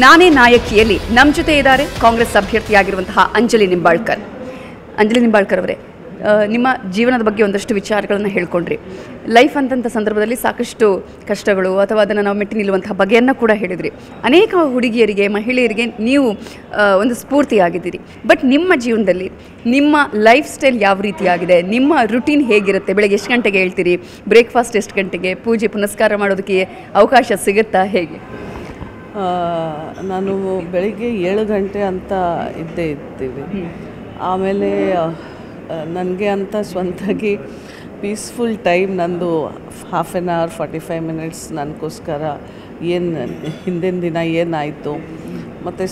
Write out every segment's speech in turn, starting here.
ನಾನೇ ನಾಯಕಿಯಲ್ಲಿ ನಮ್ಮ ಜೊತೆ ಇದ್ದಾರೆ ಕಾಂಗ್ರೆಸ್ ಅಭ್ಯರ್ಥಿಯಾಗಿರುವಂತಹ ಅಂಜಲಿ ನಿಂಬಾಳ್ಕರ್. ಅಂಜಲಿ ನಿಂಬಾಳ್ಕರ್ ಅವರೇ, ನಿಮ್ಮ ಜೀವನದ ಬಗ್ಗೆ ಒಂದಷ್ಟು ವಿಚಾರಗಳನ್ನು ಹೇಳ್ಕೊಂಡ್ರಿ. ಲೈಫ್ ಅಂತಂಥ ಸಂದರ್ಭದಲ್ಲಿ ಸಾಕಷ್ಟು ಕಷ್ಟಗಳು ಅಥವಾ ಅದನ್ನು ನಾವು ಮೆಟ್ಟಿ ನಿಲ್ಲುವಂತಹ ಬಗೆಯನ್ನು ಕೂಡ ಹೇಳಿದ್ರಿ. ಅನೇಕ ಹುಡುಗಿಯರಿಗೆ, ಮಹಿಳೆಯರಿಗೆ ನೀವು ಒಂದು ಸ್ಫೂರ್ತಿಯಾಗಿದ್ದೀರಿ. ಬಟ್ ನಿಮ್ಮ ಜೀವನದಲ್ಲಿ ನಿಮ್ಮ ಲೈಫ್ ಸ್ಟೈಲ್ ಯಾವ ರೀತಿಯಾಗಿದೆ? ನಿಮ್ಮ ರುಟೀನ್ ಹೇಗಿರುತ್ತೆ? ಬೆಳಗ್ಗೆ ಎಷ್ಟು ಗಂಟೆಗೆ ಹೇಳ್ತೀರಿ? ಬ್ರೇಕ್ಫಾಸ್ಟ್ ಎಷ್ಟು ಗಂಟೆಗೆ? ಪೂಜೆ ಪುನಸ್ಕಾರ ಮಾಡೋದಕ್ಕೆ ಅವಕಾಶ ಸಿಗುತ್ತಾ? ಹೇಗೆ? ನಾನು ಬೆಳಿಗ್ಗೆ 7 ಗಂಟೆ ಅಂತ ಇದ್ದೇ ಇರ್ತೀವಿ. ಆಮೇಲೆ ನನಗೆ ಅಂತ ಸ್ವಂತಾಗಿ ಪೀಸ್ಫುಲ್ ಟೈಮ್ ನಂದು ಹಾಫ್ ಆನ್ ಅವರ್ 45 ಮಿನಿಟ್ಸ್ ನನಗೋಸ್ಕರ ಏನು ಹಿಂದಿನ ದಿನ ಏನಾಯಿತು ಮತ್ತು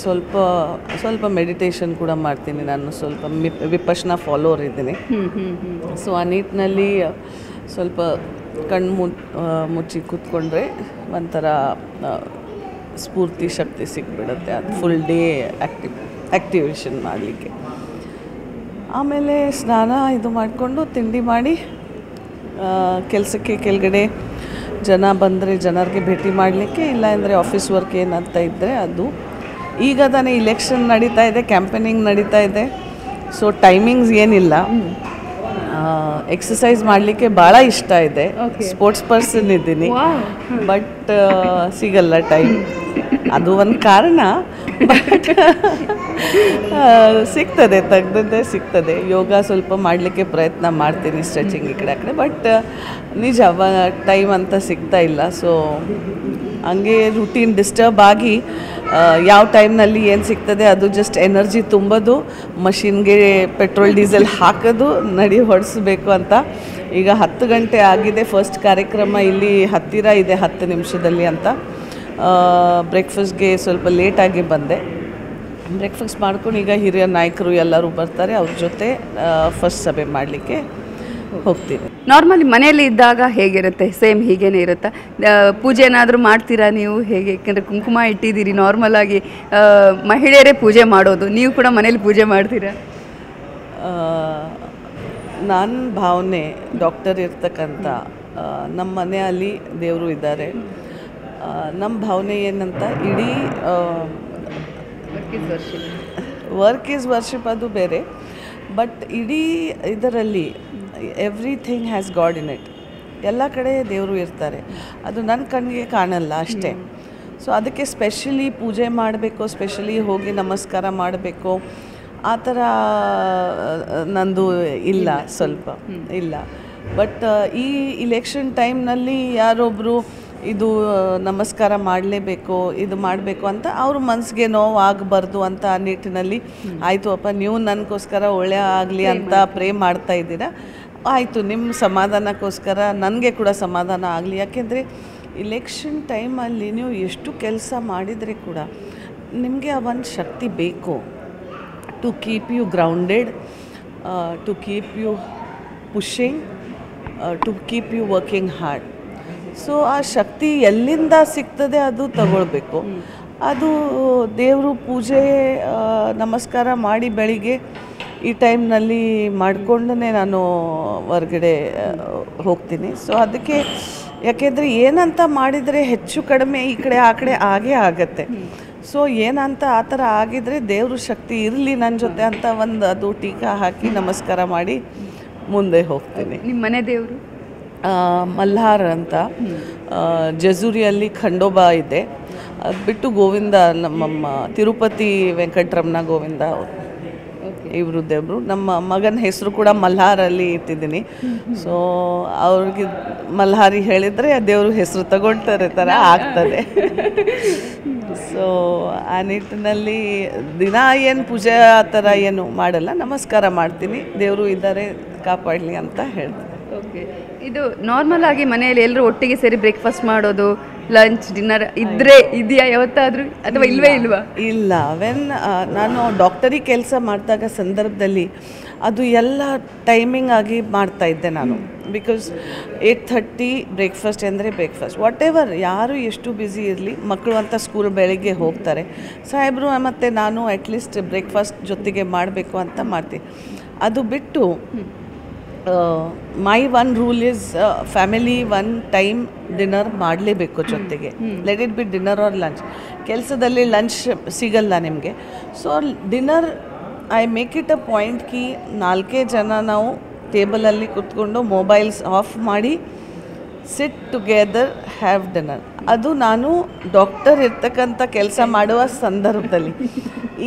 ಸ್ವಲ್ಪ ಮೆಡಿಟೇಷನ್ ಕೂಡ ಮಾಡ್ತೀನಿ. ನಾನು ಸ್ವಲ್ಪ ವಿಪಶ್ನ ಫಾಲೋವರ್ ಇದ್ದೀನಿ. ಸೊ ಆ ನಿಟ್ಟಿನಲ್ಲಿ ಸ್ವಲ್ಪ ಕಣ್ಣು ಮುಚ್ಚಿ ಕೂತ್ಕೊಂಡ್ರೆ ಒಂಥರ ಸ್ಫೂರ್ತಿ ಶಕ್ತಿ ಸಿಕ್ಬಿಡುತ್ತೆ. ಅದು ಫುಲ್ ಡೇ ಆ್ಯಕ್ಟಿವೇಶನ್ ಮಾಡಲಿಕ್ಕೆ. ಆಮೇಲೆ ಸ್ನಾನ ಇದು ಮಾಡಿಕೊಂಡು ತಿಂಡಿ ಮಾಡಿ ಕೆಲಸಕ್ಕೆ ಕೆಳಗಡೆ ಜನ ಬಂದರೆ ಜನರಿಗೆ ಭೇಟಿ ಮಾಡಲಿಕ್ಕೆ, ಇಲ್ಲ ಅಂದರೆ ಆಫೀಸ್ ವರ್ಕ್ ಏನಂತ ಇದ್ದರೆ ಅದು. ಈಗ ತಾನೇ ಇಲೆಕ್ಷನ್ ನಡೀತಾ ಇದೆ, ಕ್ಯಾಂಪೇನಿಂಗ್ ನಡೀತಾ ಇದೆ. ಸೊ ಟೈಮಿಂಗ್ಸ್ ಏನಿಲ್ಲ. ಎಕ್ಸಸೈಸ್ ಮಾಡಲಿಕ್ಕೆ ಭಾಳ ಇಷ್ಟ ಇದೆ. ಸ್ಪೋರ್ಟ್ಸ್ ಪರ್ಸನ್ ಇದ್ದೀನಿ, ಬಟ್ ಸಿಗಲ್ಲ ಟೈಮ್. ಅದು ಒಂದು ಕಾರಣ. ಬಟ್ ಸಿಗ್ತದೆ, ತೆಗ್ದದ್ದೇ ಸಿಗ್ತದೆ. ಯೋಗ ಸ್ವಲ್ಪ ಮಾಡಲಿಕ್ಕೆ ಪ್ರಯತ್ನ ಮಾಡ್ತೀನಿ, ಸ್ಟ್ರೆಚಿಂಗ್ ಈ ಕಡೆ ಆ ಕಡೆ. ಬಟ್ ನಿಜ ಟೈಮ್ ಅಂತ ಸಿಗ್ತಾ ಇಲ್ಲ. ಸೊ ಹಂಗೆ ರೂಟೀನ್ ಡಿಸ್ಟರ್ಬ್ ಆಗಿ ಯಾವ ಟೈಮ್ನಲ್ಲಿ ಏನು ಸಿಗ್ತದೆ ಅದು ಜಸ್ಟ್ ಎನರ್ಜಿ ತುಂಬೋದು, ಮಷಿನ್ಗೆ ಪೆಟ್ರೋಲ್ ಡೀಸೆಲ್ ಹಾಕೋದು, ನಡಿ ಹೊಡಿಸ್ಬೇಕು ಅಂತ. ಈಗ 10 ಗಂಟೆ ಆಗಿದೆ. ಫಸ್ಟ್ ಕಾರ್ಯಕ್ರಮ ಇಲ್ಲಿ ಹತ್ತಿರ ಇದೆ, 10 ನಿಮಿಷದಲ್ಲಿ ಅಂತ. ಬ್ರೇಕ್ಫಾಸ್ಟ್ಗೆ ಸ್ವಲ್ಪ ಲೇಟಾಗಿ ಬಂದೆ. ಬ್ರೇಕ್ಫಾಸ್ಟ್ ಮಾಡ್ಕೊಂಡು ಈಗ ಹಿರಿಯ ನಾಯಕರು ಎಲ್ಲರೂ ಬರ್ತಾರೆ, ಅವ್ರ ಜೊತೆ ಫಸ್ಟ್ ಸಭೆ ಮಾಡಲಿಕ್ಕೆ ಹೋಗ್ತೀನಿ. ನಾರ್ಮಲಿ ಮನೆಯಲ್ಲಿ ಇದ್ದಾಗ ಹೇಗಿರುತ್ತೆ? ಸೇಮ್ ಹೀಗೇನೆ ಇರುತ್ತಾ? ಪೂಜೆ ಏನಾದರೂ ಮಾಡ್ತೀರಾ ನೀವು? ಹೇಗೆ? ಯಾಕೆಂದರೆ ಕುಂಕುಮ ಇಟ್ಟಿದ್ದೀರಿ, ನಾರ್ಮಲ್ ಆಗಿ ಮಹಿಳೆಯರೇ ಪೂಜೆ ಮಾಡೋದು, ನೀವು ಕೂಡ ಮನೇಲಿ ಪೂಜೆ ಮಾಡ್ತೀರಾ? ನನ್ನ ಭಾವನೆ ಡಾಕ್ಟರ್ ಇರ್ತಕ್ಕಂಥ ನಮ್ಮ ಮನೆಯಲ್ಲಿ ದೇವರು ಇದ್ದಾರೆ. ನಮ್ಮ ಭಾವನೆ ಏನಂತ, ಇಡೀ ವರ್ಕ್ ಈಸ್ ವರ್ಷಿಪ್ ಅದು ಬೇರೆ, ಬಟ್ ಇಡೀ ಇದರಲ್ಲಿ everything has god in it. ಎಲ್ಲ ಕಡೆ ದೇವರು ಇರ್ತಾರೆ, ಅದು ನನ್ನ ಕಣ್ಣಿಗೆ ಕಾಣಲ್ಲ ಅಷ್ಟೇ. ಸೊ ಅದಕ್ಕೆ ಸ್ಪೆಷಲಿ ಪೂಜೆ ಮಾಡಬೇಕು, ಸ್ಪೆಷಲಿ ಹೋಗಿ ನಮಸ್ಕಾರ ಮಾಡಬೇಕು ಆ ಥರ ನಂದು ಇಲ್ಲ, ಸ್ವಲ್ಪ ಇಲ್ಲ. ಬಟ್ ಈ ಇಲೆಕ್ಷನ್ ಟೈಮ್ನಲ್ಲಿ ಯಾರೊಬ್ಬರು ಇದು ನಮಸ್ಕಾರ ಮಾಡಲೇಬೇಕು, ಇದು ಮಾಡಬೇಕು ಅಂತ ಅವ್ರ ಮನಸ್ಸಿಗೆ ನೋವು ಆಗಬಾರ್ದು ಅಂತ ಆ ನಿಟ್ಟಿನಲ್ಲಿ ಆಯಿತು ಅಪ್ಪ, ನೀವು ನನಗೋಸ್ಕರ ಒಳ್ಳೆಯ ಆಗಲಿ ಅಂತ ಪ್ರೇ ಮಾಡ್ತಾ ಇದ್ದೀರಾ, ಆಯಿತು, ನಿಮ್ಮ ಸಮಾಧಾನಕ್ಕೋಸ್ಕರ ನನಗೆ ಕೂಡ ಸಮಾಧಾನ ಆಗಲಿ. ಯಾಕೆಂದರೆ ಇಲೆಕ್ಷನ್ ಟೈಮಲ್ಲಿ ನೀವು ಎಷ್ಟು ಕೆಲಸ ಮಾಡಿದರೆ ಕೂಡ ನಿಮಗೆ ಆ ಒಂದು ಶಕ್ತಿ ಬೇಕು to keep you grounded, to keep you pushing, to keep you working hard. So ಆ ಶಕ್ತಿ ಎಲ್ಲಿಂದ ಸಿಗ್ತದೆ ಅದು ತಗೊಳ್ಬೇಕು. ಅದು ದೇವರು ಪೂಜೆ ನಮಸ್ಕಾರ ಮಾಡಿ ಬೆಳಿಗ್ಗೆ ಈ ಟೈಮ್ನಲ್ಲಿ ಮಾಡಿಕೊಂಡೇ ನಾನು ಹೊರಗಡೆ ಹೋಗ್ತೀನಿ. ಸೊ ಅದಕ್ಕೆ, ಯಾಕೆಂದರೆ ಏನಂತ ಮಾಡಿದರೆ ಹೆಚ್ಚು ಕಡಿಮೆ ಈ ಕಡೆ ಆ ಕಡೆ ಆಗೇ ಆಗತ್ತೆ. ಸೊ ಏನಂತ ಆ ಥರ ಆಗಿದರೆ ದೇವ್ರ ಶಕ್ತಿ ಇರಲಿ ನನ್ನ ಜೊತೆ ಅಂತ ಒಂದು ಅದು ಟೀಕಾ ಹಾಕಿ ನಮಸ್ಕಾರ ಮಾಡಿ ಮುಂದೆ ಹೋಗ್ತೀನಿ. ನಿಮ್ಮ ಮನೆ ದೇವರು ಮಲ್ಹಾರ್ ಅಂತ ಜಜೂರಿಯಲ್ಲಿ ಖಂಡೋಬಾ ಇದೆ. ಅದು ಬಿಟ್ಟು ಗೋವಿಂದ, ನಮ್ಮ ತಿರುಪತಿ ವೆಂಕಟರಮಣ ಗೋವಿಂದ ಇವರು ದೇವರು. ನಮ್ಮ ಮಗನ ಹೆಸರು ಕೂಡ ಮಲ್ಹಾರಲ್ಲಿ ಇಟ್ಟಿದ್ದೀನಿ. ಸೊ ಅವ್ರಿಗೆ ಮಲ್ಹಾರಿ ಹೇಳಿದರೆ ದೇವ್ರ ಹೆಸರು ತಗೊಳ್ತಾರೆ ಥರ ಆಗ್ತದೆ. ಸೊ ಆ ನಿಟ್ಟಿನಲ್ಲಿ ದಿನ ಏನು ಪೂಜೆ ಆ ಥರ ಏನು ಮಾಡಲ್ಲ, ನಮಸ್ಕಾರ ಮಾಡ್ತೀನಿ, ದೇವರು ಇದ್ದಾರೆ ಕಾಪಾಡಲಿ ಅಂತ ಹೇಳ್ತೀನಿ. ಓಕೆ, ಇದು ನಾರ್ಮಲ್ ಆಗಿ ಮನೆಯಲ್ಲಿ ಎಲ್ಲರೂ ಒಟ್ಟಿಗೆ ಸೇರಿ ಬ್ರೇಕ್ಫಾಸ್ಟ್ ಮಾಡೋದು, ಲಂಚ್ ಡಿನ್ನರ್ ಇದೆಯಾ ಯಾವತ್ತಾದರೂ, ಅಥವಾ ಇಲ್ವೇ ಇಲ್ವಾ? ಇಲ್ಲ. ನಾನು ಡಾಕ್ಟರಿಗೆ ಕೆಲಸ ಮಾಡಿದಾಗ ಸಂದರ್ಭದಲ್ಲಿ ಅದು ಎಲ್ಲ ಟೈಮಿಂಗ್ ಆಗಿ ಮಾಡ್ತಾಯಿದ್ದೆ ನಾನು. ಬಿಕಾಸ್ 8:30 ಬ್ರೇಕ್ಫಾಸ್ಟ್ ಅಂದರೆ ಬ್ರೇಕ್ಫಾಸ್ಟ್, ವಾಟ್ ಎವರ್, ಯಾರು ಎಷ್ಟು ಬ್ಯುಸಿ ಇರಲಿ, ಮಕ್ಕಳು ಅಂತ ಸ್ಕೂಲ್ ಬೆಳಗ್ಗೆ ಹೋಗ್ತಾರೆ, ಸಾಹೇಬರು ಮತ್ತು ನಾನು ಅಟ್ಲೀಸ್ಟ್ ಬ್ರೇಕ್ಫಾಸ್ಟ್ ಜೊತೆಗೆ ಮಾಡಬೇಕು ಅಂತ ಮಾಡ್ತೀನಿ. ಅದು ಬಿಟ್ಟು my one rule is family one time dinner ಮಾಡಲೇಬೇಕು ಜೊತೆಗೆ, let it be dinner or lunch. ಕೆಲಸದಲ್ಲಿ ಲಂಚ್ ಸಿಗಲ್ಲ ನಿಮಗೆ, so dinner I make it a point ಕಿ 4 ಜನ ನಾವು ಟೇಬಲಲ್ಲಿ ಕೂತ್ಕೊಂಡು ಮೊಬೈಲ್ಸ್ ಆಫ್ ಮಾಡಿ ಸಿಟ್ ಟುಗೆದರ್ ಹ್ಯಾವ್ ಡಿನ್ನರ್. ಅದು ನಾನು ಡಾಕ್ಟರ್ ಇರ್ತಕ್ಕಂಥ ಕೆಲಸ ಮಾಡುವ ಸಂದರ್ಭದಲ್ಲಿ.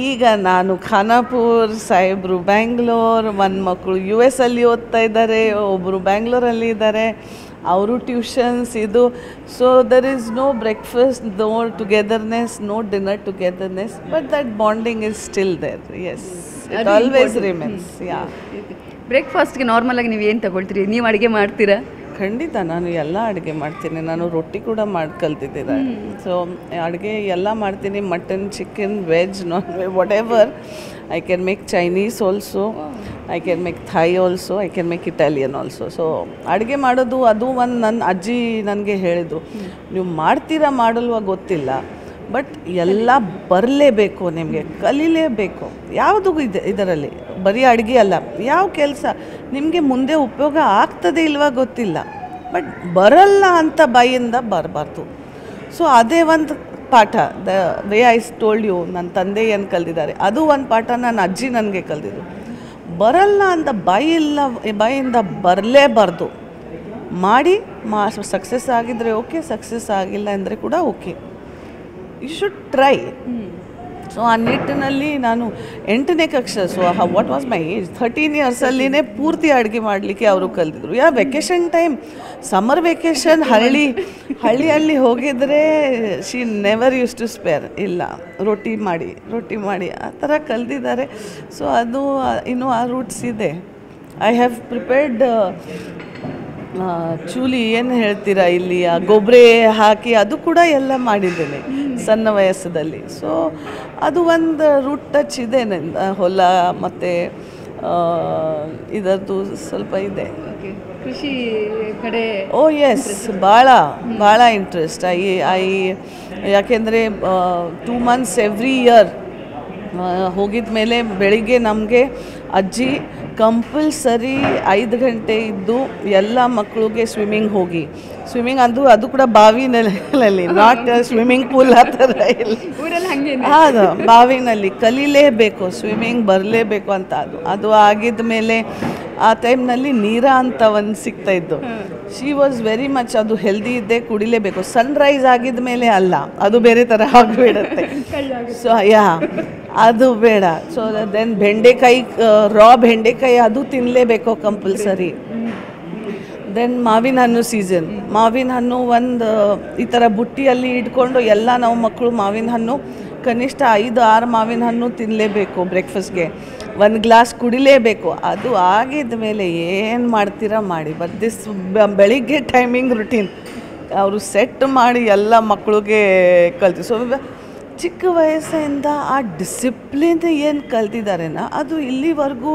ಈಗ ನಾನು ಖಾನಾಪುರ್, ಸಾಹೇಬರು ಬ್ಯಾಂಗ್ಳೂರ್, ಮಕ್ಕಳು US ಅಲ್ಲಿ ಓದ್ತಾ ಇದ್ದಾರೆ, ಒಬ್ಬರು ಬ್ಯಾಂಗ್ಳೂರಲ್ಲಿ ಇದ್ದಾರೆ, ಅವರು ಟ್ಯೂಷನ್ಸ್ ಇದು. So there is no breakfast, no togetherness, no dinner togetherness, but that bonding is still there. Yes, it always remains. Yeah, ಬ್ರೇಕ್ಫಾಸ್ಟ್ಗೆ ನಾರ್ಮಲಾಗಿ ನೀವು ಏನು ತಗೊಳ್ತೀರಿ? ನೀವು ಅಡುಗೆ ಮಾಡ್ತೀರಾ? ಖಂಡಿತ ನಾನು ಎಲ್ಲ ಅಡುಗೆ ಮಾಡ್ತೀನಿ. ನಾನು ರೊಟ್ಟಿ ಕೂಡ ಮಾಡಿ ಕಲ್ತಿದ್ದೆ. ಸೊ ಅಡುಗೆ ಎಲ್ಲ ಮಾಡ್ತೀನಿ, mutton, chicken, veg, non veg, whatever. I can make Chinese also, I can make Thai also, I can make Italian also. So ಅಡುಗೆ ಮಾಡೋದು ಅದು ಒಂದು ನನ್ನ ಅಜ್ಜಿ ನನಗೆ ಹೇಳಿದರು, ನೀವು ಮಾಡ್ತೀರಾ ಮಾಡಲ್ವ ಗೊತ್ತಿಲ್ಲ, ಬಟ್ ಎಲ್ಲ ಬರಲೇಬೇಕು, ನಿಮಗೆ ಕಲೀಲೇಬೇಕು. ಯಾವುದು ಇದರಲ್ಲಿ ಬರೀ ಅಡುಗೆ ಅಲ್ಲ, ಯಾವ ಕೆಲಸ ನಿಮಗೆ ಮುಂದೆ ಉಪಯೋಗ ಆಗ್ತದೆ ಇಲ್ವಾ ಗೊತ್ತಿಲ್ಲ, ಬಟ್ ಬರಲ್ಲ ಅಂತ ಬಾಯಿಂದ ಬರಬಾರ್ದು. ಸೊ ಅದೇ ಒಂದು ಪಾಠ. The way I told you, ನನ್ನ ತಂದೆ ಏನು ಕಲ್ತಿದ್ದಾರೆ ಅದು ಒಂದು ಪಾಠ ನನ್ನ ಅಜ್ಜಿ ನನಗೆ ಕಲ್ತಿದ್ರು. ಬರಲ್ಲ ಅಂತ ಬಾಯಿಂದ ಬರಲೇಬಾರ್ದು. ಮಾಡಿ ಸಕ್ಸಸ್ ಆಗಿದ್ರೆ ಓಕೆ, ಸಕ್ಸಸ್ ಆಗಿಲ್ಲ ಅಂದರೆ ಕೂಡ okay, you should try. So ಆ ನಿಟ್ಟಿನಲ್ಲಿ ನಾನು 8ನೇ ಕಕ್ಷೆ, so what was my age, 13 ಇಯರ್ಸಲ್ಲಿನೇ ಪೂರ್ತಿ ಅಡುಗೆ ಮಾಡಲಿಕ್ಕೆ ಅವರು ಕಲ್ತಿದ್ರು. ವೆಕೇಷನ್ ಟೈಮ್, ಸಮ್ಮರ್ ವೆಕೇಷನ್, ಹಳ್ಳಿಯಲ್ಲಿ ಹೋಗಿದ್ರೆ she never use to spare, ಇಲ್ಲ ರೊಟ್ಟಿ ಮಾಡಿ ಆ ಥರ ಕಲ್ತಿದ್ದಾರೆ. ಸೊ ಅದು ಇನ್ನೂ ಆ ರೂಟ್ಸ್ ಇದೆ. ಐ ಹ್ಯಾವ್ ಪ್ರಿಪೇರ್ಡ್ ಚೂಲಿ ಏನು ಹೇಳ್ತೀರಾ ಇಲ್ಲಿ, ಆ ಗೊಬ್ಬರ ಹಾಕಿ ಅದು ಕೂಡ ಎಲ್ಲ ಮಾಡಿದ್ದೇನೆ ಸಣ್ಣ ವಯಸ್ಸದಲ್ಲಿ. ಸೊ ಅದು ಒಂದು ರೂಟ್ ಟಚ್ ಇದೆ ಹೊಲ ಮತ್ತು ಇದರದ್ದು ಸ್ವಲ್ಪ ಇದೆ. ಕೃಷಿ ಕಡೆ ಎಸ್, ಭಾಳ ಇಂಟ್ರೆಸ್ಟ್. ಯಾಕೆಂದರೆ 2 months ಎವ್ರಿ ಇಯರ್ ಹೋಗಿದ ಮೇಲೆ ಬೆಳಿಗ್ಗೆ ನಮಗೆ ಅಜ್ಜಿ ಕಂಪಲ್ಸರಿ 5 ಗಂಟೆ ಇದ್ದು ಎಲ್ಲ ಮಕ್ಕಳಿಗೆ ಸ್ವಿಮ್ಮಿಂಗ್ ಅದು ಕೂಡ ಬಾವಿನಲ್ಲಿ, ನಾಟ್ ಸ್ವಿಮ್ಮಿಂಗ್ ಪೂಲ್ ಆ ಥರ ಇಲ್ಲ, ಅದು ಬಾವಿನಲ್ಲಿ ಕಲೀಲೇಬೇಕು, ಸ್ವಿಮ್ಮಿಂಗ್ ಬರಲೇಬೇಕು ಅಂತ. ಅದು ಆಗಿದ ಮೇಲೆ ಆ ಟೈಮ್ನಲ್ಲಿ ನೀರಾ ಅಂತ ಒಂದು ಸಿಗ್ತಾಯಿದ್ದು. ಶಿ ವಾಸ್ ವೆರಿ ಮಚ್, ಅದು ಹೆಲ್ದಿ ಇದ್ದೆ, ಕುಡಿಲೇಬೇಕು. ಸನ್ರೈಸ್ ಆಗಿದ ಮೇಲೆ ಅಲ್ಲ, ಅದು ಬೇರೆ ಥರ ಆಗಿಬಿಡುತ್ತೆ. ಸೊ ಅದು ಬೇಡ. ಸೊ ದೆನ್ ಬೆಂಡೆಕಾಯಿ, ಬೆಂಡೆಕಾಯಿ ಅದು ತಿನ್ನಲೇಬೇಕು ಕಂಪಲ್ಸರಿ. ದೆನ್ ಮಾವಿನ ಹಣ್ಣು ಸೀಸನ್, ಮಾವಿನ ಹಣ್ಣು ಒಂದು ಈ ಥರ ಬುಟ್ಟಿಯಲ್ಲಿ ಇಟ್ಕೊಂಡು ಎಲ್ಲ ನಾವು ಮಕ್ಕಳು ಮಾವಿನ ಹಣ್ಣು ಕನಿಷ್ಠ 5-6 ಮಾವಿನ ಹಣ್ಣು ತಿನ್ನಲೇಬೇಕು ಬ್ರೇಕ್ಫಾಸ್ಟ್ಗೆ, 1 ಗ್ಲಾಸ್ ಕುಡಿಲೇಬೇಕು. ಅದು ಆಗಿದ ಮೇಲೆ ಏನು ಮಾಡ್ತೀರಾ ಮಾಡಿ, ಬಟ್ ದಿಸ್ ಬೆಳಿಗ್ಗೆ ಟೈಮಿಂಗ್ ರುಟೀನ್ ಅವರು ಸೆಟ್ ಮಾಡಿ ಎಲ್ಲ ಮಕ್ಕಳಿಗೆ ಕಲ್ತು. ಸೊ ಚಿಕ್ಕ ವಯಸ್ಸಿಂದ ಆ ಡಿಸಿಪ್ಲಿನ್ ಏನು ಕಲ್ತಿದ್ದಾರೆನ ಅದು ಇಲ್ಲಿವರೆಗೂ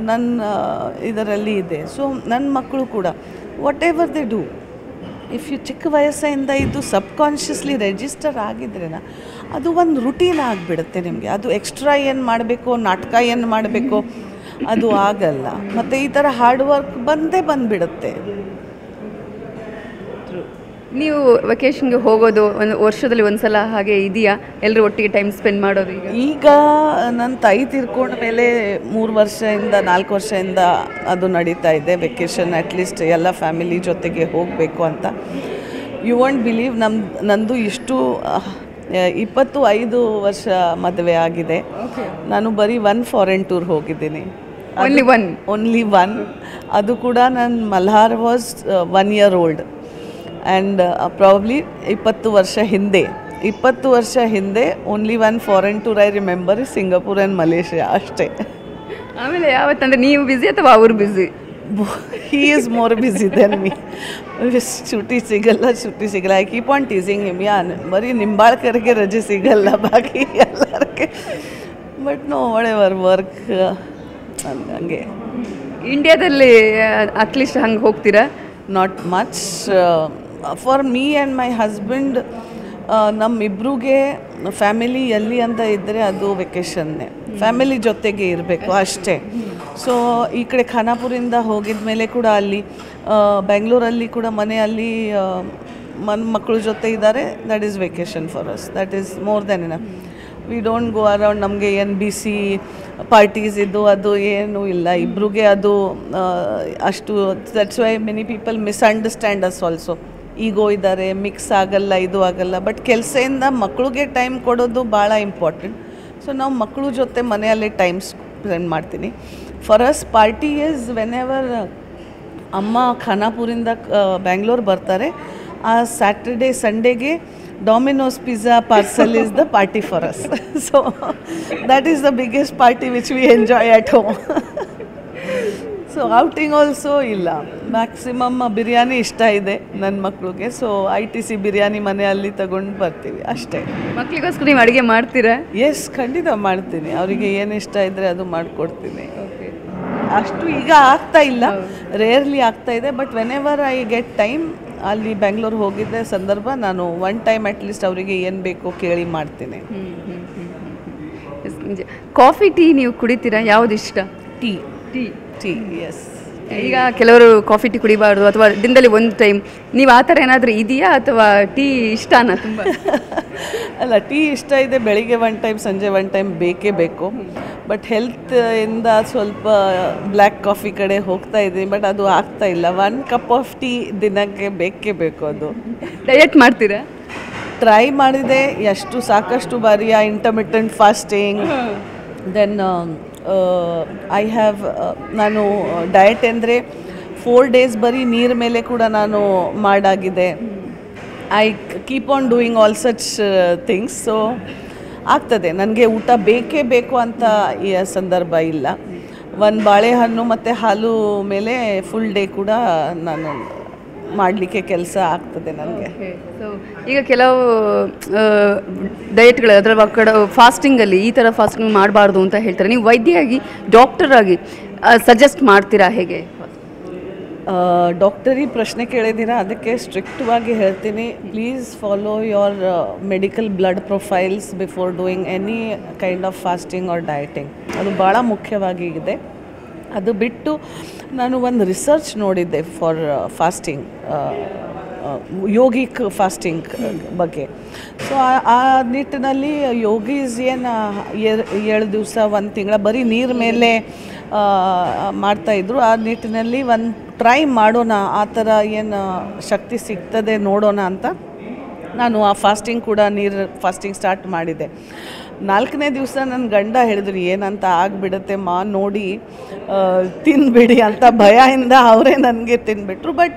ನನ್ನ ಇದರಲ್ಲಿ ಇದೆ. ಸೊ ನನ್ನ ಮಕ್ಕಳು ಕೂಡ whatever they do, if you ಚಿಕ್ಕ ವಯಸ್ಸಿಂದ ಇದು ಸಬ್ಕಾನ್ಷಿಯಸ್ಲಿ ರಿಜಿಸ್ಟರ್ ಆಗಿದ್ರೇನ ಅದು ಒಂದು ರುಟೀನ್ ಆಗಿಬಿಡುತ್ತೆ ನಿಮಗೆ. ಅದು ಎಕ್ಸ್ಟ್ರಾ ಏನು ಮಾಡಬೇಕು, ನಾಟಕ ಏನು ಮಾಡಬೇಕು ಅದು ಆಗಲ್ಲ. ಮತ್ತು ಈ ಥರ ಹಾರ್ಡ್ ವರ್ಕ್ ಬಂದುಬಿಡುತ್ತೆ. ನೀವು ವೆಕೇಷನ್ಗೆ ಹೋಗೋದು ಒಂದು ವರ್ಷದಲ್ಲಿ ಒಂದ್ಸಲ ಹಾಗೆ ಇದೆಯಾ, ಎಲ್ಲರೂ ಒಟ್ಟಿಗೆ ಟೈಮ್ ಸ್ಪೆಂಡ್ ಮಾಡೋದು? ಈಗ ನನ್ನ ತಾಯಿ ತೀರ್ಕೊಂಡ ಮೇಲೆ 4 ವರ್ಷದಿಂದ ಅದು ನಡೀತಾ ಇದೆ. ವೆಕೇಷನ್ ಅಟ್ಲೀಸ್ಟ್ ಎಲ್ಲ ಫ್ಯಾಮಿಲಿ ಜೊತೆಗೆ ಹೋಗಬೇಕು ಅಂತ. ಯು ವಾಂಟ್ ಬಿಲೀವ್, ನಂದು ಇಷ್ಟು 25 ವರ್ಷ ಮದುವೆ ಆಗಿದೆ. ನಾನು ಬರೀ 1 ಫಾರಿನ್ ಟೂರ್ ಹೋಗಿದ್ದೀನಿ, ಓನ್ಲಿ ಒನ್. ಅದು ಕೂಡ ನನ್ನ Malhar was 1 year old. And probably 20 ವರ್ಷ ಹಿಂದೆ only 1 foreign tour I remember is Singapore and Malaysia ಅಷ್ಟೇ. ಆಮೇಲೆ ಯಾವತ್ತಂದರೆ ನೀವು ಬ್ಯುಸಿ ಅಥವಾ ಅವರು busy? He is more busy than me. छुट्टी ಸಿಗಲ್ಲ. I keep on teasing him, ಬರೀ ನಿಂಬಾಳ್ಕರಿಗೆ ರಜೆ ಸಿಗಲ್ಲ, ಬಾಕಿ ಎಲ್ಲರಿಗೆ. ಬಟ್ ನೋ ವಾಟ್ ವರ್ಕ್ ಹಂಗೆ. ಇಂಡಿಯಾದಲ್ಲಿ ಅಟ್ಲೀಸ್ಟ್ ಹಂಗೆ ಹೋಗ್ತೀರಾ? Not much. For me and my husband, ನಮ್ಮಿಬ್ರಿಗೆ ಫ್ಯಾಮಿಲಿ ಎಲ್ಲಿ ಅಂತ ಇದ್ದರೆ ಅದು ವೆಕೇಷನ್ನೇ, ಫ್ಯಾಮಿಲಿ ಜೊತೆಗೆ ಇರಬೇಕು ಅಷ್ಟೇ. ಸೊ ಈ ಕಡೆ ಖಾನಾಪುರಿಂದ ಹೋಗಿದ ಮೇಲೆ ಕೂಡ ಅಲ್ಲಿ ಬೆಂಗಳೂರಲ್ಲಿ ಕೂಡ ಮನೆಯಲ್ಲಿ ಮಕ್ಕಳ ಜೊತೆ ಇದ್ದಾರೆ. That is vacation for us. That is more than enough. We don't go around. ನಮಗೆ ಏನು ಬಿಸಿ ಪಾರ್ಟೀಸ್ ಇದು ಅದು ಏನೂ ಇಲ್ಲ. ಇಬ್ರಿಗೆ ಅದು ಅಷ್ಟು. That's why many people misunderstand us also. Ego ಇದ್ದಾರೆ, ಮಿಕ್ಸ್ ಆಗಲ್ಲ, ಇದು ಆಗಲ್ಲ. ಬಟ್ ಕೆಲಸದಿಂದ ಮಕ್ಕಳಿಗೆ ಟೈಮ್ ಕೊಡೋದು ಭಾಳ ಇಂಪಾರ್ಟೆಂಟ್. ಸೊ ನಾವು ಮಕ್ಕಳ ಜೊತೆ ಮನೆಯಲ್ಲೇ ಟೈಮ್ ಸ್ಪೆಂಡ್ ಮಾಡ್ತೀನಿ. For us party is whenever ಅಮ್ಮ ಖಾನಾಪುರಿಂದ ಬ್ಯಾಂಗ್ಳೂರ್ ಬರ್ತಾರೆ, ಆ ಸ್ಯಾಟರ್ಡೇ ಸಂಡೇಗೆ Domino's pizza parcel is the party for us. So that is the biggest party which we enjoy at home. So outing also ಇಲ್ಲ. Maximum biryani ಇಷ್ಟ ಇದೆ ನನ್ನ ಮಕ್ಕಳಿಗೆ. ಸೊ ITC ಬಿರಿಯಾನಿ ಮನೆಯಲ್ಲಿ ತಗೊಂಡು ಬರ್ತೀವಿ ಅಷ್ಟೇ. ಮಕ್ಕಳಿಗೋಸ್ಕರ ನೀವು ಅಡುಗೆ ಮಾಡ್ತೀರಾ? ಎಸ್, ಖಂಡಿತ ಮಾಡ್ತೀನಿ. ಅವರಿಗೆ ಏನು ಇಷ್ಟ ಇದ್ದರೆ ಅದು ಮಾಡಿಕೊಡ್ತೀನಿ. ಅಷ್ಟು ಈಗ ಆಗ್ತಾ ಇಲ್ಲ, ರೇರ್ಲಿ ಆಗ್ತಾ ಇದೆ. But when ever I get time, ಅಲ್ಲಿ ಬೆಂಗಳೂರು ಹೋಗಿದ್ದೆ ಸಂದರ್ಭ ನಾನು ಒನ್ ಟೈಮ್ ಅಟ್ಲೀಸ್ಟ್ ಅವರಿಗೆ ಏನು ಬೇಕೋ ಕೇಳಿ ಮಾಡ್ತೀನಿ. ಕಾಫಿ ಟೀ ನೀವು ಕುಡಿತೀರಾ? ಯಾವ್ದು ಇಷ್ಟ? ಟೀ. ಟೀ. Tea, yes. ಈಗ ಕೆಲವರು ಕಾಫಿ ಟೀ ಕುಡಿಬಾರ್ದು ಅಥವಾ ದಿನದಲ್ಲಿ ಒಂದು ಟೈಮ್, ನೀವು ಆ ಥರ ಏನಾದರೂ ಇದೆಯಾ ಅಥವಾ ಟೀ ಇಷ್ಟನಾ ತುಂಬ? ಅಲ್ಲ, ಟೀ ಇಷ್ಟ ಇದೆ. ಬೆಳಿಗ್ಗೆ ಒನ್ ಟೈಮ್, ಸಂಜೆ ಒನ್ ಟೈಮ್ ಬೇಕೇ ಬೇಕು. ಬಟ್ ಹೆಲ್ತ್ ಇಂದ ಸ್ವಲ್ಪ ಬ್ಲ್ಯಾಕ್ ಕಾಫಿ ಕಡೆ ಹೋಗ್ತಾ ಇದ್ದೀನಿ. ಬಟ್ ಅದು ಆಗ್ತಾ ಇಲ್ಲ. 1 ಕಪ್ ಆಫ್ ಟೀ ದಿನಕ್ಕೆ ಬೇಕೇ ಬೇಕು. ಅದು ಡಯಟ್ ಮಾಡ್ತೀರಾ? ಟ್ರೈ ಮಾಡಿದೆ ಸಾಕಷ್ಟು ಬಾರಿ. Intermittent fasting, then I have ನಾನು ಡಯಟ್ ಅಂದರೆ 4 days ಬರೀ ನೀರು ಮೇಲೆ ಕೂಡ ನಾನು ಮಾಡಾಗಿದೆ. I keep on doing all such things. So ಆಗ್ತದೆ. ನನಗೆ ಊಟ ಬೇಕೇ ಬೇಕು ಅಂತ ಈ ಸಂದರ್ಭ ಇಲ್ಲ. ಒಂದು ಬಾಳೆಹಣ್ಣು ಮತ್ತು ಹಾಲು ಮೇಲೆ ಫುಲ್ ಡೇ ಕೂಡ ನಾನು ಮಾಡಲಿಕ್ಕೆ ಕೆಲಸ ಆಗ್ತದೆ ನನಗೆ. ಸೊ ಈಗ ಕೆಲವು ಡಯಟ್ಗಳು ಅದರ ಕಡೆ ಫಾಸ್ಟಿಂಗಲ್ಲಿ ಈ ಥರ ಫಾಸ್ಟಿಂಗ್ ಮಾಡಬಾರ್ದು ಅಂತ ಹೇಳ್ತಾರೆ. ನೀವು ವೈದ್ಯರಾಗಿ, ಡಾಕ್ಟರ್ ಆಗಿ ಸಜೆಸ್ಟ್ ಮಾಡ್ತೀರಾ ಹೇಗೆ? ಡಾಕ್ಟರಿ ಪ್ರಶ್ನೆ ಕೇಳಿದ್ದೀರಾ, ಅದಕ್ಕೆ ಸ್ಟ್ರಿಕ್ಟ್ವಾಗಿ ಹೇಳ್ತೀನಿ. Please follow your medical blood profiles before doing any kind of fasting or dieting. ಅದು ಭಾಳ ಮುಖ್ಯವಾಗಿ ಇದೆ. ಅದು ಬಿಟ್ಟು ನಾನು ಒಂದು ರಿಸರ್ಚ್ ನೋಡಿದ್ದೆ ಫಾರ್ ಫಾಸ್ಟಿಂಗ್, ಯೋಗಿಕ್ ಫಾಸ್ಟಿಂಗ್ ಬಗ್ಗೆ. ಸೊ ಆ ನಿಟ್ಟಿನಲ್ಲಿ ಯೋಗೀಸ್ ಏನು 7 ದಿವಸ 1 ತಿಂಗಳ ಬರೀ ನೀರು ಮೇಲೆ ಮಾಡ್ತಾಯಿದ್ರು. ಆ ನಿಟ್ಟಿನಲ್ಲಿ ಒಂದು ಟ್ರೈ ಮಾಡೋಣ, ಆ ಥರ ಏನು ಶಕ್ತಿ ಸಿಗ್ತದೆ ನೋಡೋಣ ಅಂತ ನಾನು ಆ ಫಾಸ್ಟಿಂಗ್ ಕೂಡ ನೀರು ಫಾಸ್ಟಿಂಗ್ ಸ್ಟಾರ್ಟ್ ಮಾಡಿದೆ. 4ನೇ ದಿವಸ ನನ್ನ ಗಂಡ ಹೇಳಿದ್ರು, ಏನಂತ ಆಗಿಬಿಡುತ್ತೆ ಮಾ, ನೋಡಿ ತಿನ್ಬಿಡಿ ಅಂತ. ಭಯದಿಂದ ಅವರೇ ನನಗೆ ತಿನ್ಬಿಟ್ರು. ಬಟ್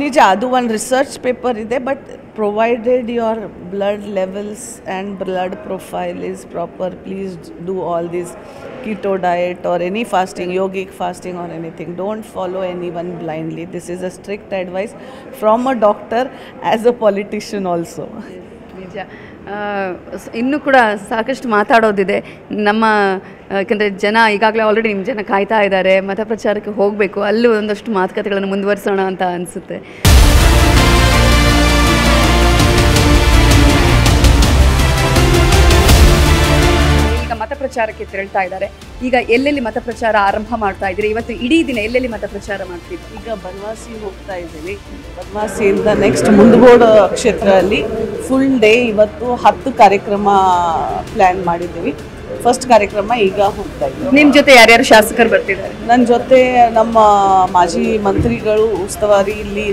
ನಿಜ ಅದು ಒಂದು ರಿಸರ್ಚ್ ಪೇಪರ್ ಇದೆ. But provided your blood levels and blood profile is proper, please do all this keto diet or any fasting, yogic fasting or anything. Don't follow anyone blindly. This is a strict advice from a doctor as a politician also. ನಿಜ. ಇನ್ನೂ ಕೂಡ ಸಾಕಷ್ಟು ಮಾತಾಡೋದಿದೆ ನಮ್ಮ, ಯಾಕಂದರೆ ಜನ ಈಗಾಗಲೇ already ನಿಮ್ಮ ಜನ ಕಾಯ್ತಾ ಇದ್ದಾರೆ. ಮತ ಪ್ರಚಾರಕ್ಕೆ ಹೋಗಬೇಕು, ಅಲ್ಲೂ ಒಂದಷ್ಟು ಮಾತುಕತೆಗಳನ್ನು ಮುಂದುವರಿಸೋಣ ಅಂತ ಅನಿಸುತ್ತೆ. ಮತ ಪ್ರಚಾರಕ್ಕೆ ತೆರಳ್ತಾ ಇದ್ದಾರೆ. ಈಗ ಎಲ್ಲೆಲ್ಲಿ ಮತ ಪ್ರಚಾರ ಆರಂಭ ಮಾಡ್ತಾ ಇದ್ದೀರಿ? ಇವತ್ತು ಇಡೀ ದಿನ ಎಲ್ಲೆಲ್ಲಿ ಮತ ಪ್ರಚಾರ ಮಾಡ್ತೀವಿ? ಈಗ ಬನವಾಸಿ ಹೋಗ್ತಾ ಇದ್ದೀನಿ. ಬನವಾಸಿಯಿಂದ ನೆಕ್ಸ್ಟ್ ಮುಂಡಗೋಡ ಕ್ಷೇತ್ರದಲ್ಲಿ ಫುಲ್ ಡೇ ಇವತ್ತು 10 ಕಾರ್ಯಕ್ರಮ ಪ್ಲ್ಯಾನ್ ಮಾಡಿದ್ದೀವಿ. ಫಸ್ಟ್ ಕಾರ್ಯಕ್ರಮ ಈಗ ಹೋಗ್ತಾ ಇದ್ದೀವಿ. ನಿಮ್ಮ ಜೊತೆ ಯಾರ್ಯಾರು ಶಾಸಕರು ಬರ್ತಿದ್ದಾರೆ? ನನ್ನ ಜೊತೆ ನಮ್ಮ ಮಾಜಿ ಮಂತ್ರಿಗಳು, ಉಸ್ತುವಾರಿ ಇಲ್ಲಿ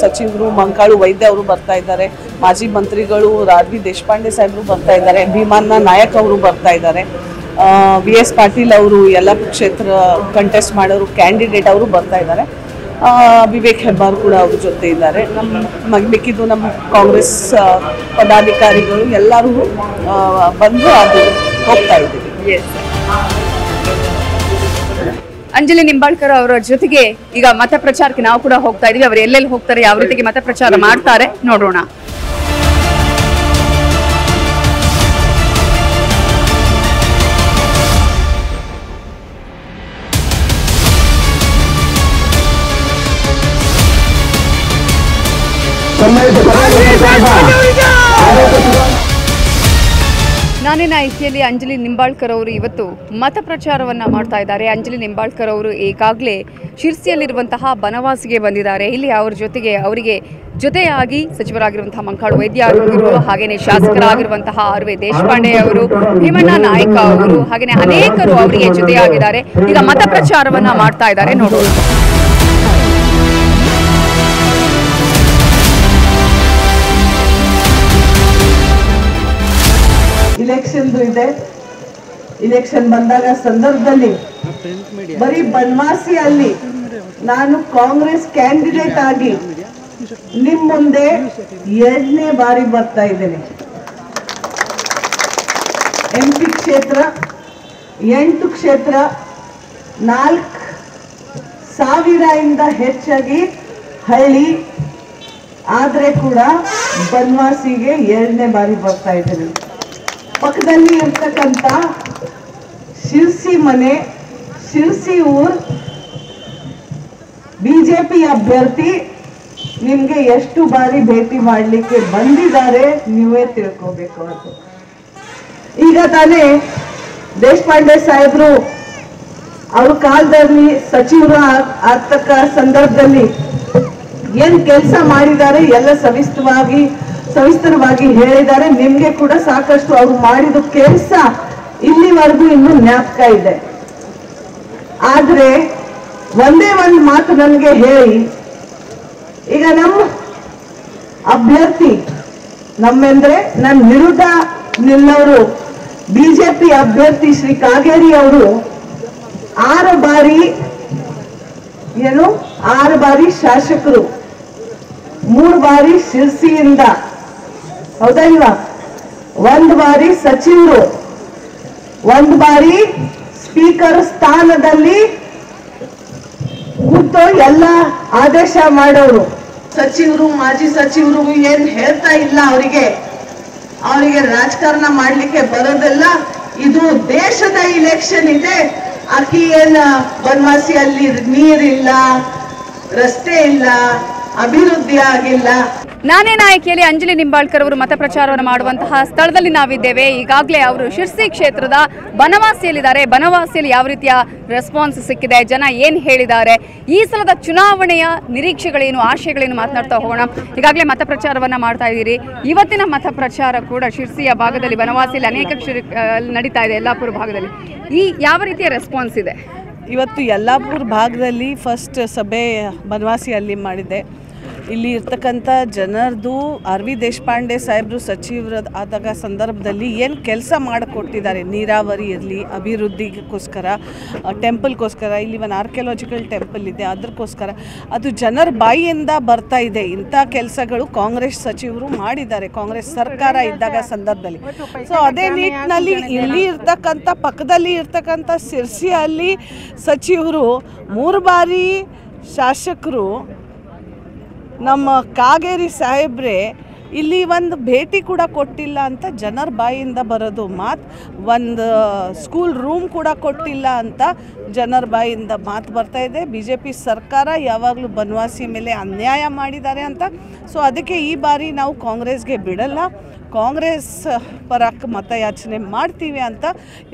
ಸಚಿವರು ಮಂಕಾಳು ವೈದ್ಯ ಅವರು ಬರ್ತಾ ಇದ್ದಾರೆ. ಮಾಜಿ ಮಂತ್ರಿಗಳು ರಾಜವಿ ದೇಶಪಾಂಡೆ ಸಾಹೇಬರು ಬರ್ತಾ ಇದ್ದಾರೆ. ಭೀಮಣ್ಣ ನಾಯಕ್ ಅವರು ಬರ್ತಾ ಇದ್ದಾರೆ. VS ಪಾಟೀಲ್ ಅವರು ಯಲ್ಲಾಪುರ ಕ್ಷೇತ್ರ ಕಂಟೆಸ್ಟ್ ಮಾಡೋರು ಕ್ಯಾಂಡಿಡೇಟ್ ಅವರು ಬರ್ತಾ ಇದ್ದಾರೆ. ವಿವೇಕ್ ಹೆಬ್ಬಾರ್ ಕೂಡ ಅವ್ರ ಜೊತೆ ಇದ್ದಾರೆ. ಮಿಕ್ಕಿದ್ದು ನಮ್ಮ ಕಾಂಗ್ರೆಸ್ ಪದಾಧಿಕಾರಿಗಳು ಎಲ್ಲರೂ ಬಂದು ಅದು ಹೋಗ್ತಾ ಇದ್ದೀವಿ. ಅಂಜಲಿ ನಿಂಬಾಳ್ಕರ್ ಅವರ ಜೊತೆಗೆ ಈಗ ಮತ ಪ್ರಚಾರಕ್ಕೆ ನಾವು ಕೂಡ ಹೋಗ್ತಾ ಇದೀವಿ. ಅವರು ಎಲ್ಲೆಲ್ಲಿ ಹೋಗ್ತಾರೆ, ಯಾವ ರೀತಿಗೆ ಮತ ಪ್ರಚಾರ ಮಾಡ್ತಾರೆ ನೋಡೋಣ. ನಾನೇ ನಾಯಕಿಯಲ್ಲಿ ಅಂಜಲಿ ನಿಂಬಾಳ್ಕರ್ ಅವರು ಇವತ್ತು ಮತ ಪ್ರಚಾರವನ್ನು ಮಾಡ್ತಾ ಇದ್ದಾರೆ. ಅಂಜಲಿ ನಿಂಬಾಳ್ಕರ್ ಅವರು ಈಗಾಗಲೇ ಶಿರ್ಸಿಯಲ್ಲಿರುವಂತಹ ಬನವಾಸಿಗೆ ಬಂದಿದ್ದಾರೆ. ಇಲ್ಲಿ ಅವರ ಜೊತೆಗೆ ಅವರಿಗೆ ಜೊತೆಯಾಗಿ ಸಚಿವರಾಗಿರುವಂತಹ ಮಂಕಾಳು ವೈದ್ಯ ಅವರು, ಹಾಗೆಯೇ ಶಾಸಕರಾಗಿರುವಂತಹ ಆರ್.ವಿ. ದೇಶಪಾಂಡೆ ಅವರು, ಭೀಮಣ್ಣ ನಾಯ್ಕ ಅವರು, ಹಾಗೆಯೇ ಅನೇಕರು ಅವರಿಗೆ ಜೊತೆಯಾಗಿದ್ದಾರೆ. ಈಗ ಮತ ಪ್ರಚಾರವನ್ನು ಮಾಡ್ತಾ ಇದ್ದಾರೆ. ನೋಡೋಣ. ಇಲೆಕ್ಷನ್ ಇದೆ. ಇಲೆಕ್ಷನ್ ಬಂದಾಗ ಸಂದರ್ಭದಲ್ಲಿ ಬರೀ ಬನವಾಸಿಯಲ್ಲಿ ನಾನು ಕಾಂಗ್ರೆಸ್ ಕ್ಯಾಂಡಿಡೇಟ್ ಆಗಿ ನಿಮ್ಮ ಮುಂದೆ 2ನೇ ಬಾರಿ ಬರ್ತಾ ಇದ್ದೇನೆ. MP ಕ್ಷೇತ್ರ 8 ಕ್ಷೇತ್ರ 4,000 ಹೆಚ್ಚಾಗಿ ಹಳ್ಳಿ ಆದ್ರೆ ಕೂಡ ಬನವಾಸಿಗೆ 2ನೇ ಬಾರಿ ಬರ್ತಾ ಇದ್ದೇನೆ. ಪಕ್ಕದಲ್ಲಿ ಇರ್ತಕ್ಕಂಥ ಶಿರ್ಸಿ ಮನೆ, ಶಿರ್ಸಿ ಊರ್ ಬಿಜೆಪಿ ಅಭ್ಯರ್ಥಿ ನಿಮ್ಗೆ ಎಷ್ಟು ಬಾರಿ ಭೇಟಿ ಮಾಡಲಿಕ್ಕೆ ಬಂದಿದ್ದಾರೆ ನೀವೇ ತಿಳ್ಕೋಬೇಕು. ಅದು ಈಗ ತಾನೇ ದೇಶಪಾಂಡೆ ಸಾಹೇಬ್ರು ಅವ್ರ ಕಾಲದಲ್ಲಿ ಸಚಿವರು ಆಗ್ತಕ್ಕ ಸಂದರ್ಭದಲ್ಲಿ ಏನ್ ಕೆಲಸ ಮಾಡಿದ್ದಾರೆ ಎಲ್ಲ ಸವಿಸ್ತರವಾಗಿ ಹೇಳಿದ್ದಾರೆ. ನಿಮ್ಗೆ ಕೂಡ ಸಾಕಷ್ಟು ಅವ್ರು ಮಾಡಿದ ಕೆಲಸ ಇಲ್ಲಿವರೆಗೂ ಇನ್ನೂ ಜ್ಞಾಪಕ ಇದೆ. ಆದ್ರೆ ಒಂದೇ ಒಂದು ಮಾತು ನನಗೆ ಹೇಳಿ, ಈಗ ನಮ್ಮ ಅಭ್ಯರ್ಥಿ ನಮ್ಮೆಂದ್ರೆ ನನ್ನ ವಿರುದ್ಧ ನಿಲ್ಲವರು ಬಿಜೆಪಿ ಅಭ್ಯರ್ಥಿ ಶ್ರೀ ಕಾಗೇರಿ ಅವರು 6 ಬಾರಿ ಶಾಸಕರು, 3 ಬಾರಿ ಶಿರ್ಸಿಯಿಂದ, ಹೌದಾ ಇಲ್ವಾ? 1 ಬಾರಿ ಸಚಿವರು, 1 ಬಾರಿ ಸ್ಪೀಕರ್ ಸ್ಥಾನದಲ್ಲಿ ಕೂತು ಎಲ್ಲ ಆದೇಶ ಮಾಡೋರು. ಸಚಿವರು ಮಾಜಿ ಸಚಿವರು ಏನ್ ಹೇಳ್ತಾ ಇಲ್ಲ, ಅವರಿಗೆ ರಾಜಕಾರಣ ಮಾಡ್ಲಿಕ್ಕೆ ಬರೋದಿಲ್ಲ. ಇದು ದೇಶದ ಇಲೆಕ್ಷನ್ ಇದೆ. ಆಕಿ ಏನ್ ಬನವಾಸಿಯಲ್ಲಿ ನೀರಿಲ್ಲ, ರಸ್ತೆ ಇಲ್ಲ, ಅಭಿವೃದ್ಧಿ ಆಗಿಲ್ಲ. ನಾನೇ ನಾಯಕಿಯಲ್ಲಿ ಅಂಜಲಿ ನಿಂಬಾಳ್ಕರ್ ಅವರು ಮತ ಪ್ರಚಾರವನ್ನು ಮಾಡುವಂತಹ ಸ್ಥಳದಲ್ಲಿ ನಾವಿದ್ದೇವೆ. ಈಗಾಗಲೇ ಅವರು ಶಿರ್ಸಿ ಕ್ಷೇತ್ರದ ಬನವಾಸಿಯಲ್ಲಿದ್ದಾರೆ. ಬನವಾಸಿಯಲ್ಲಿ ಯಾವ ರೀತಿಯ ರೆಸ್ಪಾನ್ಸ್ ಸಿಕ್ಕಿದೆ, ಜನ ಏನು ಹೇಳಿದ್ದಾರೆ, ಈ ಸಲದ ಚುನಾವಣೆಯ ನಿರೀಕ್ಷೆಗಳೇನು, ಆಶಯಗಳೇನು ಮಾತನಾಡ್ತಾ ಹೋಗೋಣ. ಈಗಾಗಲೇ ಮತ ಪ್ರಚಾರವನ್ನು ಮಾಡ್ತಾ ಇದ್ದೀರಿ. ಇವತ್ತಿನ ಮತ ಪ್ರಚಾರ ಕೂಡ ಶಿರ್ಸಿಯ ಭಾಗದಲ್ಲಿ, ಬನವಾಸಿಯಲ್ಲಿ ಅನೇಕ ನಡೀತಾ ಇದೆ, ಯಲ್ಲಾಪುರ ಭಾಗದಲ್ಲಿ. ಈ ಯಾವ ರೀತಿಯ ರೆಸ್ಪಾನ್ಸ್ ಇದೆ? ಇವತ್ತು ಯಲ್ಲಾಪುರ ಭಾಗದಲ್ಲಿ ಫಸ್ಟ್ ಸಭೆ ಬನವಾಸಿಯಲ್ಲಿ ಮಾಡಿದೆ. ಇಲ್ಲಿ ಇರ್ತಕ್ಕಂಥ ಜನರದು ಆರ್.ವಿ. ದೇಶಪಾಂಡೆ ಸಾಹೇಬರು ಸಚಿವರು ಆದಾಗ ಸಂದರ್ಭದಲ್ಲಿ ಏನು ಕೆಲಸ ಮಾಡಿಕೊಟ್ಟಿದ್ದಾರೆ, ನೀರಾವರಿ ಇರಲಿ, ಅಭಿವೃದ್ಧಿಗೋಸ್ಕರ, ಟೆಂಪಲ್ಗೋಸ್ಕರ, ಇಲ್ಲಿ ಒಂದು ಆರ್ಕಿಯಾಲಜಿಕಲ್ ಟೆಂಪಲ್ ಇದೆ ಅದಕ್ಕೋಸ್ಕರ, ಅದು ಜನರ ಬಾಯಿಯಿಂದ ಬರ್ತಾ ಇದೆ. ಇಂಥ ಕೆಲಸಗಳು ಕಾಂಗ್ರೆಸ್ ಸಚಿವರು ಮಾಡಿದ್ದಾರೆ ಕಾಂಗ್ರೆಸ್ ಸರ್ಕಾರ ಇದ್ದಾಗ ಸಂದರ್ಭದಲ್ಲಿ. ಸೊ ಅದೇ ನಿಟ್ಟಿನಲ್ಲಿ ಇಲ್ಲಿ ಇರ್ತಕ್ಕಂಥ ಪಕ್ಕದಲ್ಲಿ ಇರ್ತಕ್ಕಂಥ ಶಿರ್ಸಿಯಲ್ಲಿ ಸಚಿವರು 3 ಬಾರಿ ಶಾಸಕರು ನಮ್ಮ ಕಾಗೇರಿ ಸಾಹೇಬ್ರೆ ಇಲ್ಲಿ ಒಂದು ಭೇಟಿ ಕೂಡ ಕೊಟ್ಟಿಲ್ಲ ಅಂತ ಜನರ ಬಾಯಿಯಿಂದ ಬರೋದು ಮಾತು. ಒಂದು ಸ್ಕೂಲ್ ರೂಮ್ ಕೂಡ ಕೊಟ್ಟಿಲ್ಲ ಅಂತ ಜನರ ಬಾಯಿಂದ ಮಾತು ಬರ್ತಾ ಇದೆ. BJP ಸರ್ಕಾರ ಯಾವಾಗಲೂ ಬನವಾಸಿ ಮೇಲೆ ಅನ್ಯಾಯ ಮಾಡಿದ್ದಾರೆ ಅಂತ. ಸೊ ಅದಕ್ಕೆ ಈ ಬಾರಿ ನಾವು ಕಾಂಗ್ರೆಸ್ಗೆ ಬಿಡಲ್ಲ, ಕಾಂಗ್ರೆಸ್ ಪರಕ್ಕೆ ಮತಯಾಚನೆ ಮಾಡ್ತೀವಿ ಅಂತ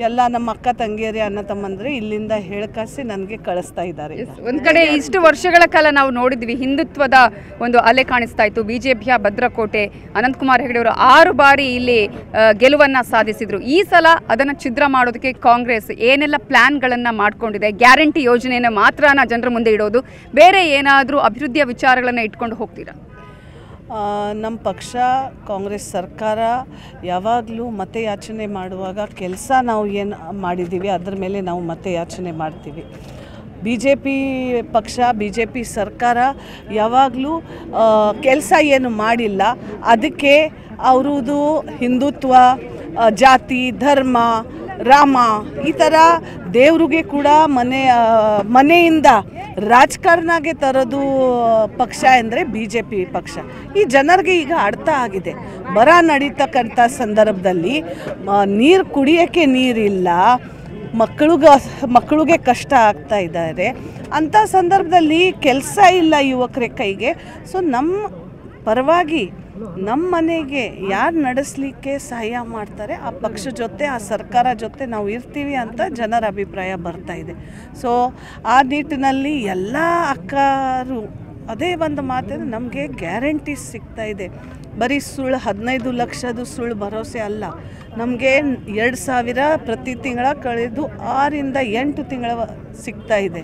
ಎಲ್ಲ ನಮ್ಮ ಅಕ್ಕ ತಂಗಿಯರೇ ಅಣ್ಣ ತಮ್ಮಂದ್ರೆ ಇಲ್ಲಿಂದ ಹೇಳ್ಕಾಸಿ ನನಗೆ ಕಳಿಸ್ತಾ ಇದ್ದಾರೆ. ಒಂದು ಕಡೆ ಇಷ್ಟು ವರ್ಷಗಳ ಕಾಲ ನಾವು ನೋಡಿದ್ವಿ, ಹಿಂದುತ್ವದ ಒಂದು ಅಲೆ ಕಾಣಿಸ್ತಾ ಇತ್ತು. ಬಿಜೆಪಿಯ ಭದ್ರಕೋಟೆ ಅನಂತಕುಮಾರ್ ಹೆಗಡೆ ಅವರು 6 ಬಾರಿ ಇಲ್ಲಿ ಗೆಲುವನ್ನು ಸಾಧಿಸಿದ್ರು. ಈ ಸಲ ಅದನ್ನು ಛಿದ್ರ ಮಾಡೋದಕ್ಕೆ ಕಾಂಗ್ರೆಸ್ ಏನೆಲ್ಲ ಪ್ಲಾನ್ಗಳನ್ನು ಮಾಡ್ಕೊಂಡಿದೆ? ಗ್ಯಾರಂಟಿ ಯೋಜನೆಯನ್ನು ಮಾತ್ರ ಜನರ ಮುಂದೆ ಇಡೋದು, ಬೇರೆ ಏನಾದರೂ ಅಭಿವೃದ್ಧಿಯ ವಿಚಾರಗಳನ್ನು ಇಟ್ಕೊಂಡು ಹೋಗ್ತೀರಾ? ನಮ್ಮ ಪಕ್ಷ ಕಾಂಗ್ರೆಸ್ ಸರ್ಕಾರ ಯಾವಾಗಲೂ ಮತಯಾಚನೆ ಮಾಡುವಾಗ ಕೆಲಸ ನಾವು ಏನು ಮಾಡಿದ್ದೀವಿ ಅದರ ಮೇಲೆ ನಾವು ಮತಯಾಚನೆ ಮಾಡ್ತೀವಿ. BJP ಪಕ್ಷ, BJP ಸರ್ಕಾರ ಯಾವಾಗಲೂ ಕೆಲಸ ಏನು ಮಾಡಿಲ್ಲ. ಅದಕ್ಕೆ ಅವರದು ಹಿಂದುತ್ವ, ಜಾತಿ, ಧರ್ಮ, ರಾಮ ಈ ಥರ ದೇವ್ರಿಗೆ ಕೂಡ ಮನೆಯಿಂದ ರಾಜಕಾರಣಕ್ಕೆ ತರೋದು ಪಕ್ಷ ಅಂದರೆ BJP ಪಕ್ಷ. ಈ ಜನರಿಗೆ ಈಗ ಅರ್ಥ ಆಗಿದೆ. ಬರ ನಡೀತಕ್ಕಂಥ ಸಂದರ್ಭದಲ್ಲಿ ನೀರು ಕುಡಿಯೋಕ್ಕೆ ನೀರಿಲ್ಲ, ಮಕ್ಕಳಿಗೆ ಕಷ್ಟ ಆಗ್ತಾ ಇದ್ದಾರೆ. ಅಂಥ ಸಂದರ್ಭದಲ್ಲಿ ಕೆಲಸ ಇಲ್ಲ ಯುವಕರ ಕೈಗೆ. ಸೊ ನಮ್ಮ ಪರವಾಗಿ ನಮ್ಮ ಮನೆಗೆ ಯಾರು ನಡೆಸಲಿಕ್ಕೆ ಸಹಾಯ ಮಾಡ್ತಾರೆ ಆ ಪಕ್ಷ ಜೊತೆ ಆ ಸರ್ಕಾರ ಜೊತೆ ನಾವು ಇರ್ತೀವಿ ಅಂತ ಜನರ ಅಭಿಪ್ರಾಯ ಬರ್ತಾ ಇದೆ. ಸೊ ಆ ನಿಟ್ಟಿನಲ್ಲಿ ಎಲ್ಲ ಅಕ್ಕರು ಅದೇ ಒಂದು ಮಾತಿದೆ, ನಮಗೆ ಗ್ಯಾರಂಟೀಸ್ ಸಿಗ್ತಾ ಇದೆ. ಬರೀ ಸುಳ್ಳು 15 ಲಕ್ಷದ ಸುಳ್ಳು ಭರವಸೆ ಅಲ್ಲ, ನಮಗೆ 2,000 ಪ್ರತಿ ತಿಂಗಳ ಕಳೆದು 6ರಿಂದ 8 ತಿಂಗಳ ಸಿಗ್ತಾ ಇದೆ.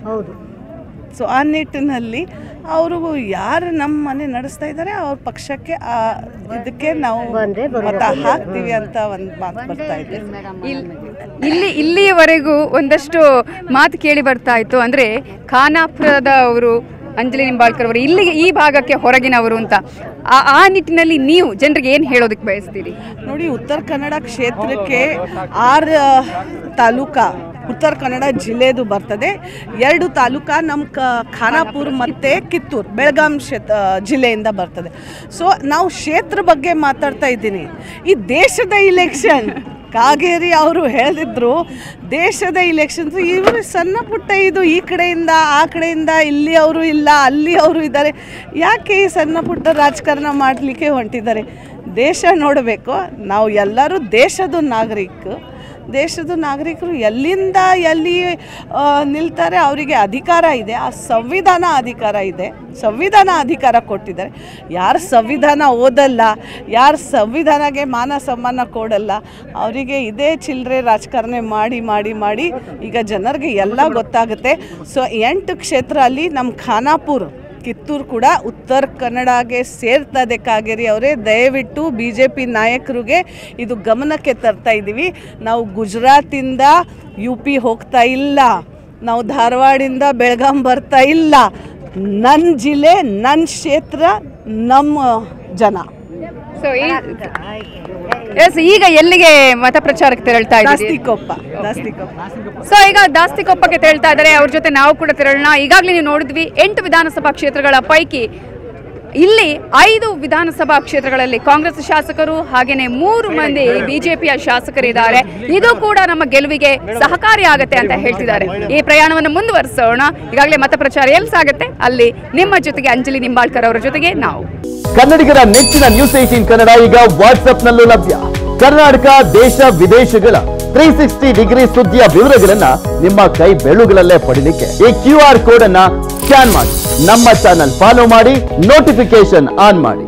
ಸೊ ಆ ನಿಟ್ಟಿನಲ್ಲಿ ಅವರು ಯಾರು ನಮ್ಮ ಮನೆ ನಡೆಸ್ತಾ ಇದ್ದಾರೆ ಅವ್ರ ಪಕ್ಷಕ್ಕೆ ಇದಕ್ಕೆ ನಾವು ಮತ ಹಾಕ್ತೀವಿ ಅಂತ ಒಂದು ಮಾತು ಬರ್ತಾ ಇದೆ. ಇಲ್ಲಿಯವರೆಗೂ ಒಂದಷ್ಟು ಮಾತು ಕೇಳಿ ಬರ್ತಾ ಇತ್ತು, ಅಂದರೆ ಖಾನಾಪುರದ ಅವರು ಅಂಜಲಿ ನಿಂಬಾಳ್ಕರ್ ಅವರು ಇಲ್ಲಿಗೆ ಈ ಭಾಗಕ್ಕೆ ಹೊರಗಿನವರು ಅಂತ. ಆ ನಿಟ್ಟಿನಲ್ಲಿ ನೀವು ಜನರಿಗೆ ಏನು ಹೇಳೋದಕ್ಕೆ ಬಯಸ್ತೀರಿ? ನೋಡಿ, ಉತ್ತರ ಕನ್ನಡ ಕ್ಷೇತ್ರಕ್ಕೆ 6 ತಾಲೂಕಾ ಉತ್ತರ ಕನ್ನಡ ಜಿಲ್ಲೆದು ಬರ್ತದೆ. 2 ತಾಲೂಕಾ ನಮ್ಮ ಖಾನಾಪುರ ಮತ್ತು ಕಿತ್ತೂರು ಬೆಳಗಾಂ ಜಿಲ್ಲೆಯಿಂದ ಬರ್ತದೆ. ಸೊ ನಾವು ಕ್ಷೇತ್ರ ಬಗ್ಗೆ ಮಾತಾಡ್ತಾ ಇದ್ದೀನಿ. ಈ ದೇಶದ ಇಲೆಕ್ಷನ್ ಕಾಗೇರಿ ಅವರು ಹೇಳಿದ್ರು, ದೇಶದ ಇಲೆಕ್ಷನ್ಸ್ ಇವರು ಸಣ್ಣ ಪುಟ್ಟ ಇದು ಈ ಕಡೆಯಿಂದ ಆ ಕಡೆಯಿಂದ ಇಲ್ಲಿ ಅವರು ಇಲ್ಲ ಅಲ್ಲಿ ಅವರು ಇದ್ದಾರೆ, ಯಾಕೆ ಈ ಸಣ್ಣ ಪುಟ್ಟ ರಾಜಕಾರಣ ಮಾಡಲಿಕ್ಕೆ ಹೊಂಟಿದ್ದಾರೆ? ದೇಶ ನೋಡಬೇಕು. ನಾವು ಎಲ್ಲರೂ ದೇಶದ ನಾಗರಿಕರು ಎಲ್ಲಿಂದ ಎಲ್ಲಿ ನಿಲ್ತಾರೆ ಅವರಿಗೆ ಅಧಿಕಾರ ಇದೆ. ಆ ಸಂವಿಧಾನ ಅಧಿಕಾರ ಕೊಟ್ಟಿದ್ದಾರೆ. ಯಾರು ಸಂವಿಧಾನ ಓದಲ್ಲ, ಯಾರು ಸಂವಿಧಾನಕ್ಕೆ ಮಾನ ಸಮ್ಮಾನ ಕೊಡಲ್ಲ, ಅವರಿಗೆ ಇದೇ ಚಿಲ್ಲರೆ ರಾಜಕಾರಣ ಮಾಡಿ ಈಗ ಜನರಿಗೆ ಎಲ್ಲ ಗೊತ್ತಾಗುತ್ತೆ. ಸೊ 8 ಕ್ಷೇತ್ರ ಅಲ್ಲಿ ನಮ್ಮ ಖಾನಾಪುರ ಕಿತ್ತೂರು ಕೂಡ ಉತ್ತರ ಕನ್ನಡಗೆ ಸೇರ್ತದೆ. ಕಾಗೇರಿ ಅವರೇ, ದಯವಿಟ್ಟು BJP ನಾಯಕರಿಗೆ ಇದು ಗಮನಕ್ಕೆ ತರ್ತಾ ಇದ್ದೀವಿ. ನಾವು ಗುಜರಾತಿಂದ UP ಹೋಗ್ತಾ ಇಲ್ಲ, ನಾವು ಧಾರವಾಡಿಂದ ಬೆಳಗಾಂ ಬರ್ತಾ ಇಲ್ಲ. ನನ್ನ ಜಿಲ್ಲೆ, ನನ್ನ ಕ್ಷೇತ್ರ, ನಮ್ಮ ಜನ. ಸೊ ಈಗ ಎಲ್ಲಿಗೆ ಮತ ಪ್ರಚಾರಕ್ಕೆ ತೆರಳ್ತಾ ಇದ್ದೀರಿ? ದಾಸ್ತಿಕೊಪ್ಪ. ಸೊ ಈಗ ದಾಸ್ತಿಕೊಪ್ಪಕ್ಕೆ ತೆರಳ್ತಾ ಇದ್ದಾರೆ. ಅವ್ರ ಜೊತೆ ನಾವು ಕೂಡ ತೆರಳೋಣ. ಈಗಾಗಲೇ ನೀವು ನೋಡಿದ್ವಿ 8 ವಿಧಾನಸಭಾ ಕ್ಷೇತ್ರಗಳ ಪೈಕಿ ಇಲ್ಲಿ 5 ವಿಧಾನಸಭಾ ಕ್ಷೇತ್ರಗಳಲ್ಲಿ ಕಾಂಗ್ರೆಸ್ ಶಾಸಕರು ಹಾಗೇನೆ 3 ಮಂದಿ ಬಿಜೆಪಿಯ ಶಾಸಕರಿದ್ದಾರೆ. ಇದು ಕೂಡ ನಮ್ಮ ಗೆಲುವಿಗೆ ಸಹಕಾರಿ ಆಗುತ್ತೆ ಅಂತ ಹೇಳ್ತಿದ್ದಾರೆ. ಈ ಪ್ರಯಾಣವನ್ನು ಮುಂದುವರಿಸೋಣ. ಈಗಾಗಲೇ ಮತ ಪ್ರಚಾರ ಎಲ್ಲಿ ಸಾಗುತ್ತೆ ಅಲ್ಲಿ ನಿಮ್ಮ ಜೊತೆಗೆ ಅಂಜಲಿ ನಿಂಬಾಳ್ಕರ್ ಅವರ ಜೊತೆಗೆ ನಾವು. ಕನ್ನಡಿಗರ ನೆಚ್ಚಿನ ನ್ಯೂಸ್ 18 ಕನ್ನಡ ಈಗ ವಾಟ್ಸ್ಆಪ್ನಲ್ಲೂ ಲಭ್ಯ. ಕರ್ನಾಟಕ ದೇಶ ವಿದೇಶಗಳ 360 ಡಿಗ್ರಿ ಸುದ್ದಿಯ ವಿವರಗಳನ್ನ ನಿಮ್ಮ ಕೈ ಬೆರಳುಗಳಲ್ಲೇ ಪಡಿಲಿಕ್ಕೆ ಈ QR ಕೋಡ್ ಅನ್ನ ಸ್ಕ್ಯಾನ್ ಮಾಡಿ, ನಮ್ಮ ಚಾನಲ್ ಫಾಲೋ ಮಾಡಿ, ನೋಟಿಫಿಕೇಶನ್ ಆನ್ ಮಾಡಿ.